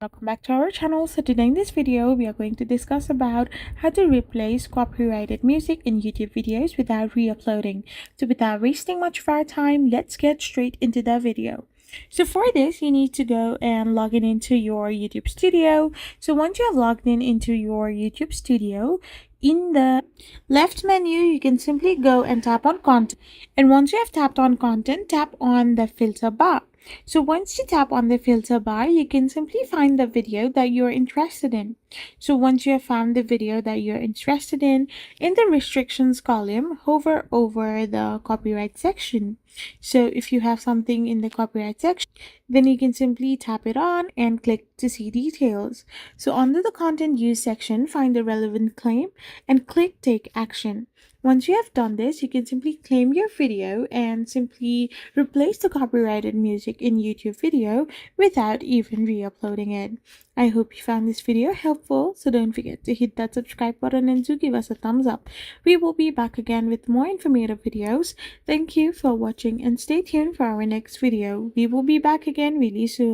Welcome back to our channel. So today in this video we are going to discuss about how to replace copyrighted music in YouTube videos without re-uploading. So without wasting much of our time, let's get straight into the video. So for this, you need to go and log in into your YouTube studio. So once you have logged in into your YouTube studio, in the left menu you can simply go and tap on content, and once you have tapped on content, tap on the filter bar. So once you tap on the filter bar, you can simply find the video that you're interested in. So once you have found the video that you're interested in the restrictions column, hover over the copyright section. So if you have something in the copyright section, then you can simply tap it on and click to see details. So under the content use section, find the relevant claim and click take action. Once you have done this, you can simply claim your video and simply replace the copyrighted music in YouTube video without even re-uploading it. I hope you found this video helpful, so don't forget to hit that subscribe button and to give us a thumbs up. We will be back again with more informative videos. Thank you for watching and stay tuned for our next video. We will be back again really soon.